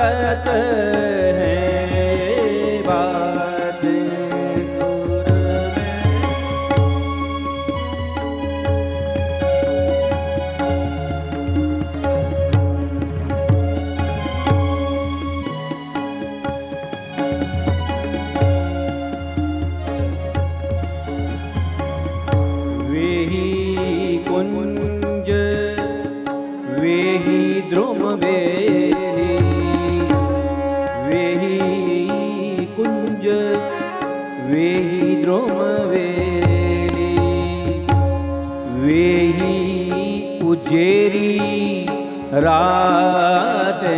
सालत है बात सुर में। वेही कुंज वेही द्रुम बेली, वेही कुंज वेही द्रुम बेली, वेही उजेरी रातें।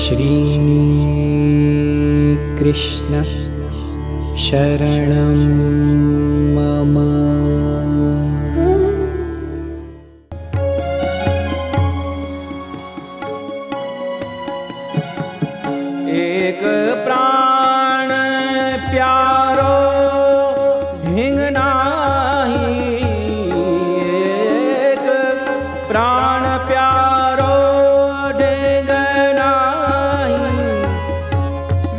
श्री कृष्ण शरणं मम। एक प्राण प्यारो ढिंगनाही, एक प्राण प्यारो ढिंगनाही,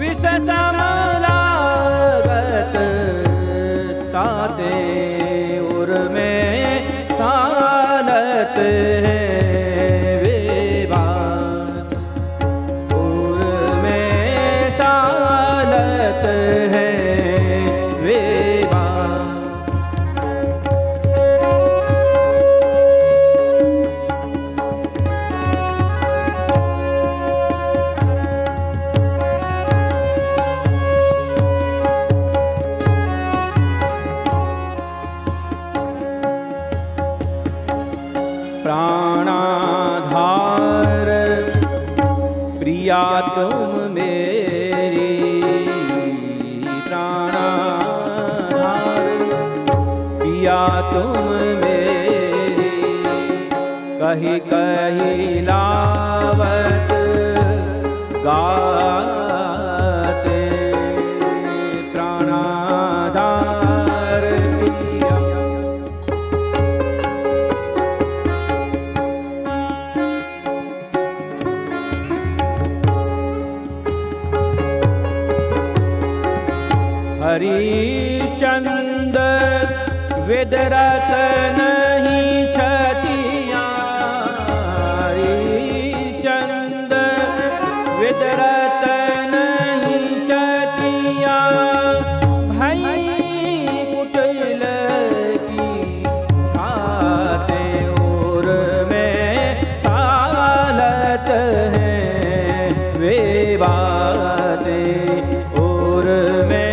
विष समलागत ताते उर में सालत है प्राणाधार प्रिया तुम मेरी, प्राणाधार प्रिया तुम मेरी, कही कही लावत गाते प्राणाधार प्रिया। हरिश्चंद्र विदरत नहीं छतिया, हरिश्चंद्र विदरत नहीं छतिया, भाई कुटिल की छाते और में सालत है वे बातें और में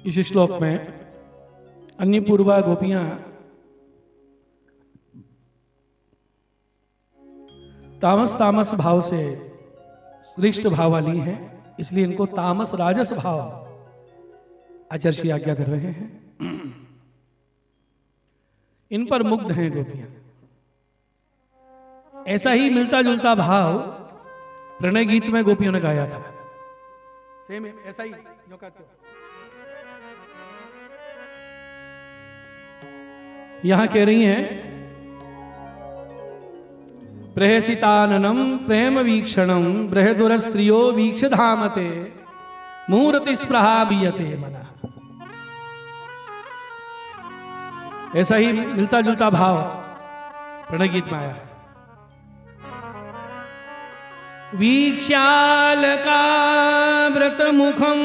इस श्लोक में अन्नपूर्वा गोपियां तामस भाव से श्रेष्ठ भाव वाली हैं, इसलिए इनको तामस राजस भाव आचार्य श्री आज्ञा कर रहे हैं। इन पर मुग्ध हैं गोपियां। ऐसा ही मिलता जुलता भाव प्रणय गीत में गोपियों ने गाया था। सेम ऐसा ही जो कहते हो। यहां कह रही हैं प्रेहसिताननम प्रेम वीक्षणम बृहदुर स्त्रियो वीक्ष धामते मूर्ति स्प्रहा बीयते मना। ऐसा ही मिलता जुलता भाव प्रणय गीत में आया। वीक्षालका व्रत मुखम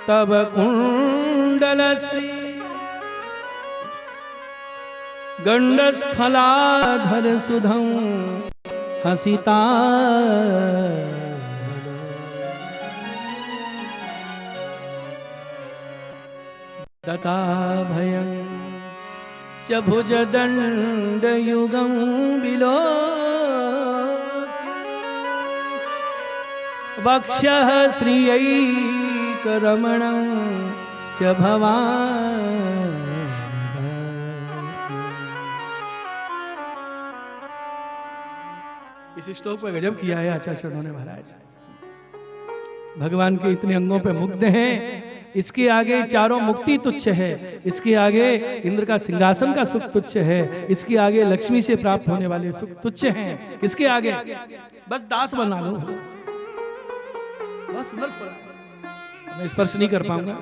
तब कुंडल श्री गंडस्थलाधर सुधम हसिता दता भयं च भुज दंड युगं बिलो वक्षः श्रियैकरमणं च भवान्। इस श्लोक पर गजब किया है आचार्य शरणों ने महाराज। भगवान के इतने अंगों पे मुग्ध हैं, इसके आगे चारों मुक्ति तुच्छ है, इसके आगे इंद्र का सिंहासन का सुख तुच्छ है, इसके आगे लक्ष्मी से प्राप्त होने वाले सुख तुच्छ हैं। किसके आगे? बस दास बना लो, बस मैं स्पर्श नहीं कर पाऊंगा।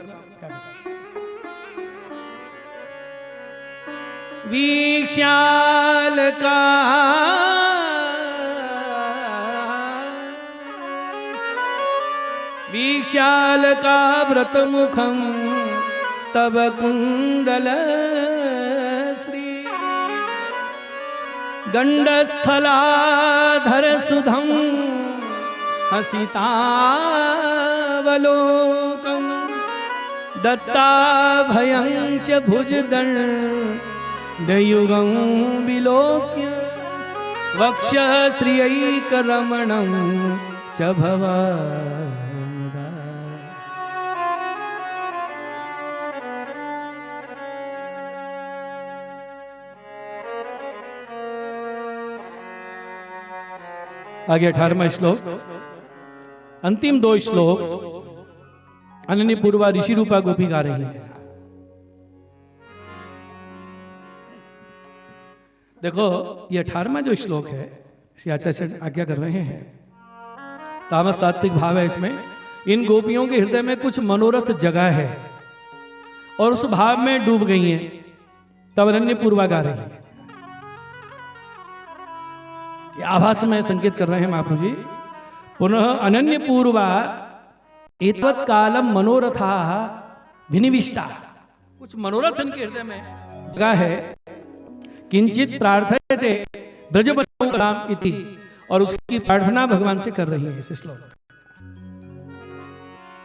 वीक्षाल का वीक्षाल का व्रत मुखम तब कुंडल श्री गंडस्थलाधर सुधम हसितावलोकम दत्ता भयं च भुजदंडयुगं विलोक्य वक्षः श्रियैकरमणं च भवान्। आगे 18वां श्लोक, अंतिम 2 श्लोक अनन्य पूर्वा ऋषि रूपा गोपी गा रही है। देखो ये 18वां जो श्लोक है, श्री आचार्य आज्ञा कर रहे हैं, तामस सात्विक भाव है इसमें। इन गोपियों के हृदय में कुछ मनोरथ जगह है और उस भाव में डूब गई हैं, तब अनन्य पूर्वा गा रही है। आभास में संकेत कर रहे हैं महाप्रभु जी। पुनः अनन्य पूर्वा एतवत् कालम मनोरथा विनिविष्टा, कुछ मनोरथ इनके हृदय में जगह है। किंचित प्रार्थयते ब्रजबनों इति, और उसकी प्रार्थना भगवान से कर रही है इस श्लोक।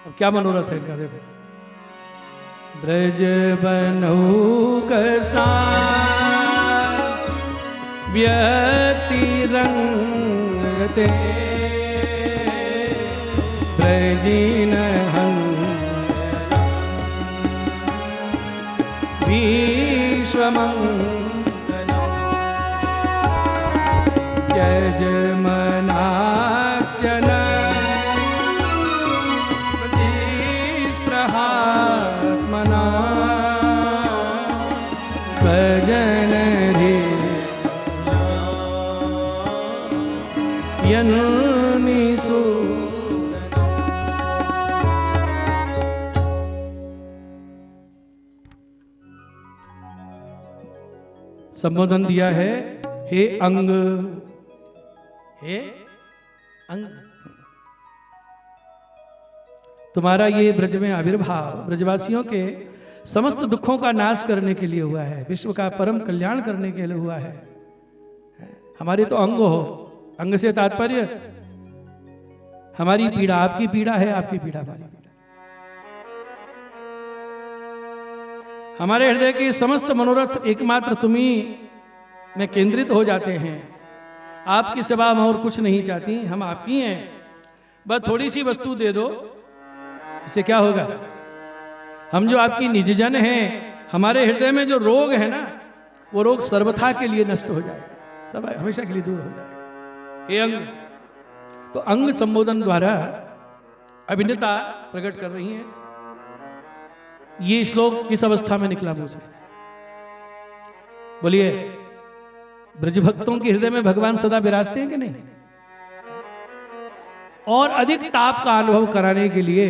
अब क्या मनोरथ है इनका देखो। ब्रजबनौकसा व्यतिरंगते ब्रजिनहं विश्वमंगलं यजमनार्चन प्रतिस्पृहात्मना स्वजनधि यन्निसु। संबोधन दिया है, हे अंग, हे अंग। तुम्हारा ये ब्रज में आविर्भाव ब्रजवासियों के समस्त दुखों का नाश करने के लिए हुआ है, विश्व का परम कल्याण करने के लिए हुआ है। हमारे तो अंग हो, अंग से तात्पर्य हमारी पीड़ा आपकी पीड़ा है, आपकी पीड़ा हमारी पीड़ा। हमारे हृदय के समस्त मनोरथ एकमात्र तुम्ही में केंद्रित हो जाते हैं। आपकी सेवा हम और कुछ नहीं चाहती, हम आपकी हैं। बस थोड़ी सी वस्तु दे दो, इससे क्या होगा? हम जो आपकी निजजन हैं, हमारे हृदय में जो रोग है ना, वो रोग सर्वथा के लिए नष्ट हो जाएगा, सब हमेशा के लिए दूर हो जाएगा। हे अंग, तो अंग संबोधन द्वारा अभिन्नता प्रकट कर रही है। ये श्लोक किस अवस्था में निकला मुझसे? बोलिए, ब्रज भक्तों के हृदय में भगवान सदा विराजते हैं कि नहीं? और अधिक ताप का अनुभव कराने के लिए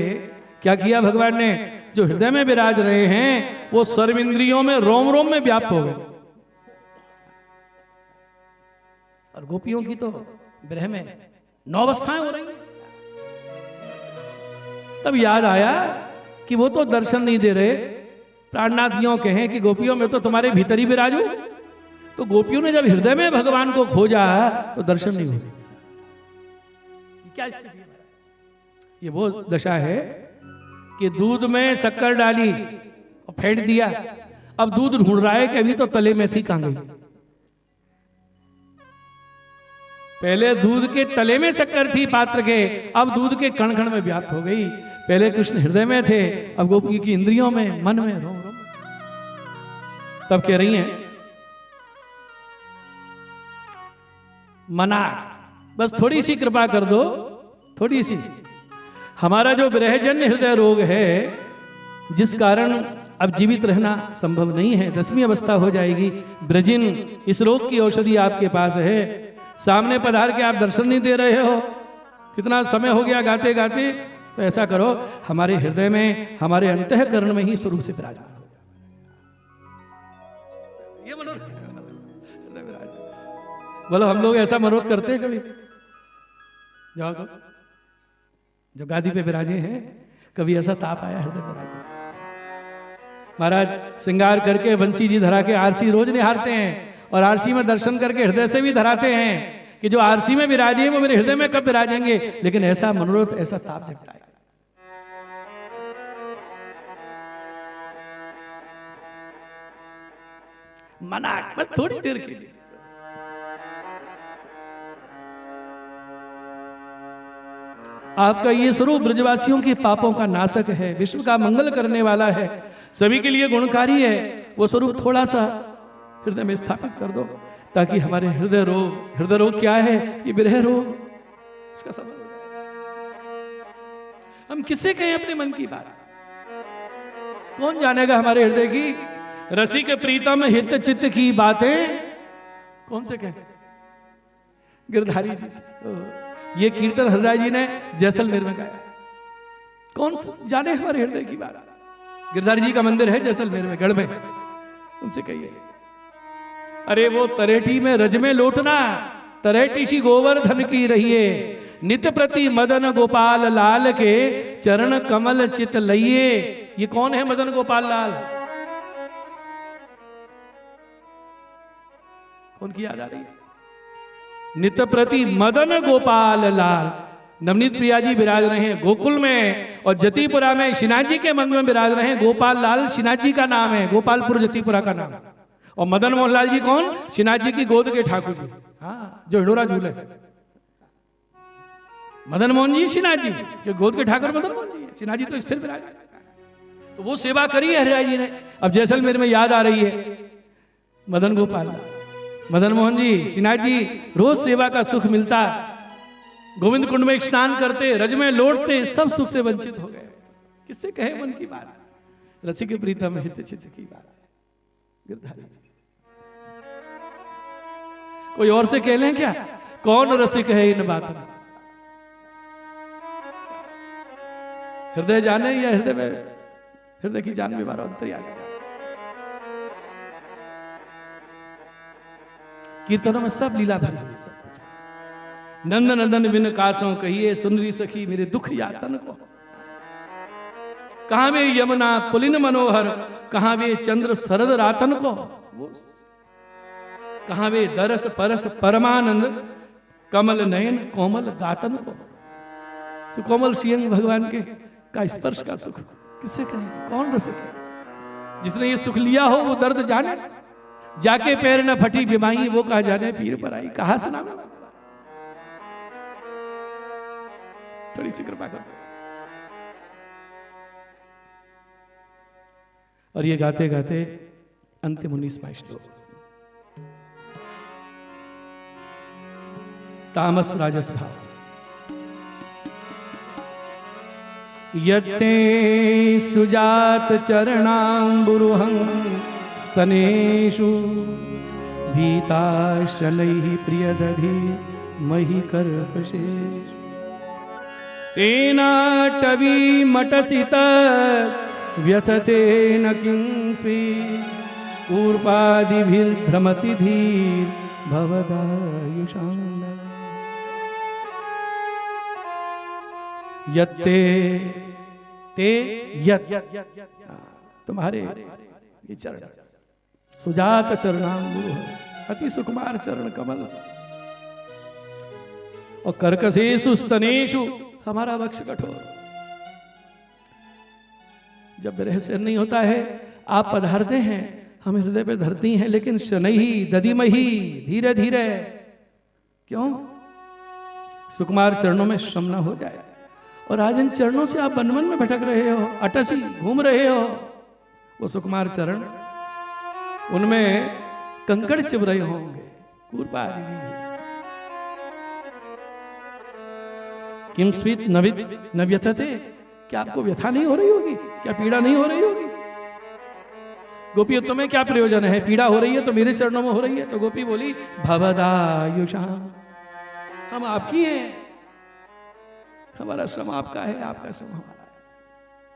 क्या किया भगवान ने? जो हृदय में विराज रहे हैं वो सर्व इंद्रियों में रोम रोम में व्याप्त हो गए। और गोपियों की तो विरह में 9 अवस्थाएं हो रही हैं। तब याद आया कि वो तो दर्शन नहीं दे रहे। प्राणनाथियों कहें कि गोपियों में तो तुम्हारे भीतर ही विराजो। तो गोपियों ने जब हृदय में भगवान को खोजा तो दर्शन नहीं हुए। क्या स्थिति है? ये वो दशा है कि दूध में शक्कर डाली और फेंट दिया, अब दूध ढूंढ रहा है कि अभी तो तले में थी, कहां गई। पहले दूध के तले में शक्कर थी पात्र के, अब दूध के कण कण में व्याप्त हो गई। पहले कृष्ण हृदय में थे, अब गोपी की इंद्रियों में, मन में, रोम रोम। तब कह रही हैं मना, बस थोड़ी सी कृपा कर दो, थोड़ी सी। हमारा जो विरहजन्य हृदय रोग है, जिस कारण अब जीवित रहना संभव नहीं है, 10वीं अवस्था हो जाएगी। ब्रजिन, इस रोग की औषधि आपके पास है। सामने पधार के आप दर्शन नहीं दे रहे हो, कितना समय हो गया गाते गाते। तो ऐसा करो, हमारे हृदय में, हमारे अंतःकरण में ही स्वरूप से विराजमान हो। ये मनोरथ बोलो, हम लोग ऐसा मनोरथ करते हैं कभी? जाओ तो जो गादी पे विराजे हैं, कभी ऐसा ताप आया हृदय विराजे? महाराज श्रृंगार करके बंसी जी धरा के आरसी रोज निहारते हैं, और आरसी में दर्शन करके हृदय से भी धराते हैं कि जो आरसी में विराजे वो मेरे हृदय में कब विराजेंगे। लेकिन ऐसा मनोरथ, ऐसा ताप जगता है। मना, बस थोड़ी देर के लिए। आपका ये स्वरूप ब्रजवासियों के पापों का नाशक है, विश्व का मंगल करने वाला है, सभी के लिए गुणकारी है। वो स्वरूप थोड़ा सा हृदय में स्थापित कर दो, ताकि हमारे हृदय रोग क्या है? ये विरह रोग, इसका समझ। हम किसे कहें अपने मन की बात? कौन जानेगा हमारे हृदय की? रसिक प्रीतम हित चित्त की बातें कौन से कहें? गिरधारी जी से। ये कीर्तन हृदय जी ने जैसलमेर में गाया। कौन जाने हमारे हृदय की बात? गिरधारी जी का मंदिर है जैसलमेर में, गढ़ में, उनसे कहिए। अरे वो तरेठी में रज में लौटना, तरेठी सी गोवर्धन की रहिए, नित प्रति मदन गोपाल लाल के चरण कमल चित लइए। ये कौन है मदन गोपाल लाल? कौन की याद आ रही है? नित प्रति मदन गोपाल लाल। नवनीत प्रिया जी विराज रहे हैं गोकुल में, और जतिपुरा में शिनाथ जी के मन में विराज रहे हैं। गोपाल लाल शिनाथ जी का नाम है, गोपालपुर जतिपुरा का नाम। और मदन मोहन लाल जी कौन? शिनाथ जी की गोद के ठाकुर जी, हाँ, जो हिडोरा झूले। मदन मोहन जी शिनाथ जी के गोद के ठाकुर मदन मोहन जी, शिनाथ जी तो स्थिर विराज। तो वो सेवा करी है हरिराय जी ने। अब जैसलमेर में याद आ रही है मदन गोपाल, मदन मोहन जी, शिनाथ जी, रोज सेवा का सुख मिलता। गोविंद कुंड में स्नान करते, रज में लौटते, सब सुख से वंचित हो गए। किससे कहे मन की बात? रसिक प्रीतम हित चित्त की बात। गिरधारी जी, कोई और से कह लें क्या? कौन रसिक है इन बातों? हृदय जाने या हृदय में, हृदय की जान में बारो अंतर्यामी। कीर्तनों में सब लीला भरी हुई, सब कुछ। नंद नंदन बिन कासों कहिए, सुनरी सखी मेरे दुख यातन को। कहां वे यमुना पुलिन मनोहर, कहां वे चंद्र शरद रातन को। कहां वे दरस परस परमानंद, कमल नयन कोमल गातन को। सुकोमल सियंग भगवान के का स्पर्श का सुख किससे कहें? कौन रसिक है? जिसने ये सुख लिया हो वो दर्द जाने। जाके पैर न फटी बिमाई, वो कहा जाने पीर पर आई। कहा सुना? थोड़ी सी कृपा कर। और ये गाते गाते अंतिम 19वां श्लोक। तामस राजस भाव। यत्ते सुजात चरणाम्बुरुहं स्तनेषु भीताशनैः प्रियदधि मही कर्कशेषु। तेनाटवी मटसित व्यथते न किंस्वी ऊर्पादिभिर्भ्रमति धीर भवदायुषान्न यत्ते ते यत तुम्हारे ये चरण सुजात चरणांबुरुह अति सुकुमार चरण कमल और कर्कशेषु स्तनेषु हमारा वक्ष कठोर। जब विरह से नहीं होता है आप पधारते हैं, हम हृदय पे धरती हैं, लेकिन शनैहि दधिमहि धीरे धीरे, क्यों? सुकुमार चरणों में श्रम न हो जाए। और आज इन चरणों से आप वन वन में भटक रहे हो, अटसी घूम रहे हो। वो सुकुमार चरण, उनमें कंकड़ चिब रहे होंगे। किम स्वीत नवित न व्यथते, क्या आपको व्यथा नहीं हो रही होगी? क्या पीड़ा नहीं हो रही होगी? गोपी तुम्हें क्या प्रयोजन है? पीड़ा हो रही है तो मेरे चरणों में हो रही है। तो गोपी बोली भवदायुषाम, हम आपकी हैं, हमारा श्रम आपका है, आपका श्रम हमारा है।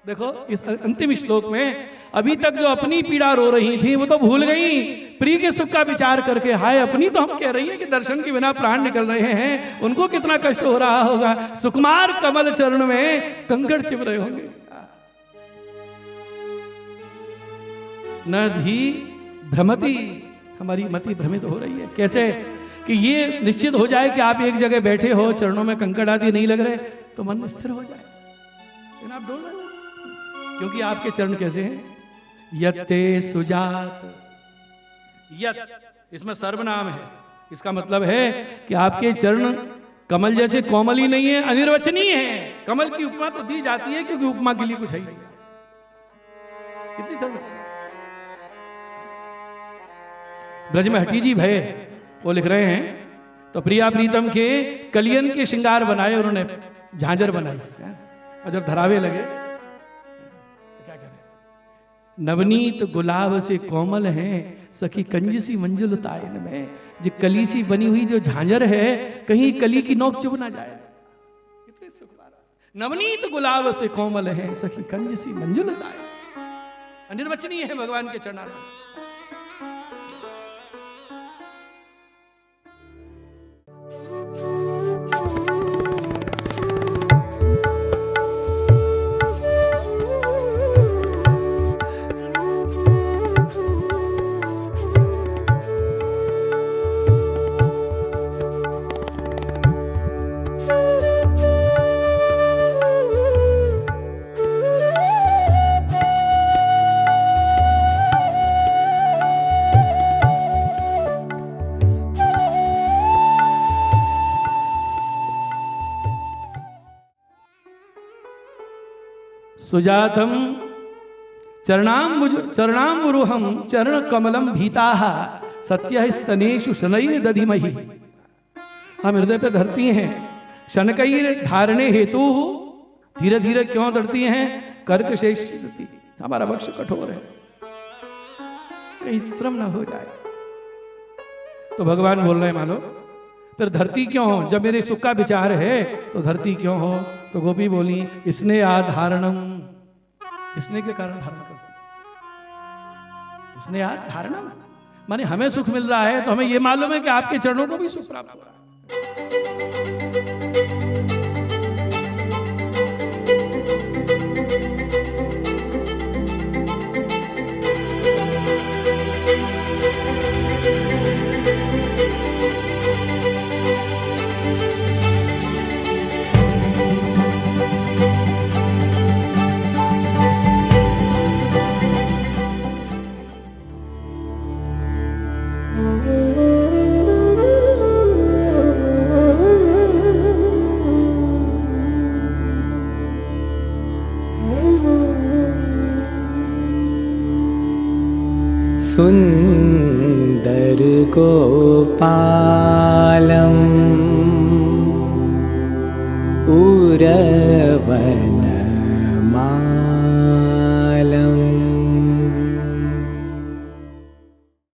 देखो इस अंतिम श्लोक में अभी तक जो अपनी पीड़ा रो रही थी वो तो भूल गई, प्रिय के सुख का विचार करके। हाय अपनी तो हम कह रही है कि दर्शन के बिना प्राण निकल रहे हैं, उनको कितना कष्ट हो रहा होगा। सुकुमार कमल चरण में कंकड़ चिब रहे होंगे। न धी भ्रमति, हमारी मति भ्रमित हो रही है। कैसे? कि ये निश्चित हो जाए कि आप एक जगह बैठे हो, चरणों में कंकड़ आदि नहीं लग रहे, तो मन स्थिर हो जाए, लेकिन आप डोल रहे हो। क्योंकि आपके चरण कैसे हैं? यत्ते सुजात, यत इसमें सर्वनाम है। इसका मतलब है कि आपके चरण कमल जैसे कोमल ही नहीं है, अनिर्वचनीय है। कमल की उपमा तो दी जाती है क्योंकि उपमा के लिए कुछ है ही नहीं। कितनी चल ब्रज में हठी जी भय वो लिख रहे हैं, तो प्रिया प्रीतम के कलियन के श्रृंगार बनाए उन्होंने, झांझर बनाई, और जब धरावे लगे तो क्या करें? नवनीत गुलाब से कोमल हैं सखी कंजसी मंजुल तायन में। जो कली सी बनी हुई जो झांझर है, कहीं कली की नोक चुभ ना जाए। कितने सुखदार। नवनीत गुलाब से कोमल हैं सखी कंजसी मंजुल तायन, अनिर्वचनीय है भगवान के चरणार्थ। सुजातम चरणाम्बुरुहम चरण कमलम भीताः सत्य स्तनेषु शनैर दधिमहि। हम हृदय पे धरती हैं, शनकैर धारणे हेतु, धीरे धीरे क्यों धरती हैं? कर्कशेष, हमारा वक्ष कठोर है, कहीं श्रम न हो जाए। तो भगवान बोल रहे मानो फिर धरती क्यों हो? जब मेरे सुख का विचार है तो धरती क्यों हो? तो गोपी बोली इसने आधारणम, इसने के कारण धारण कर, इसने आधारणम माने हमें सुख मिल रहा है तो हमें यह मालूम है कि आपके चरणों को भी सुख प्राप्त हो रहा है। सुंदर गोपालम उर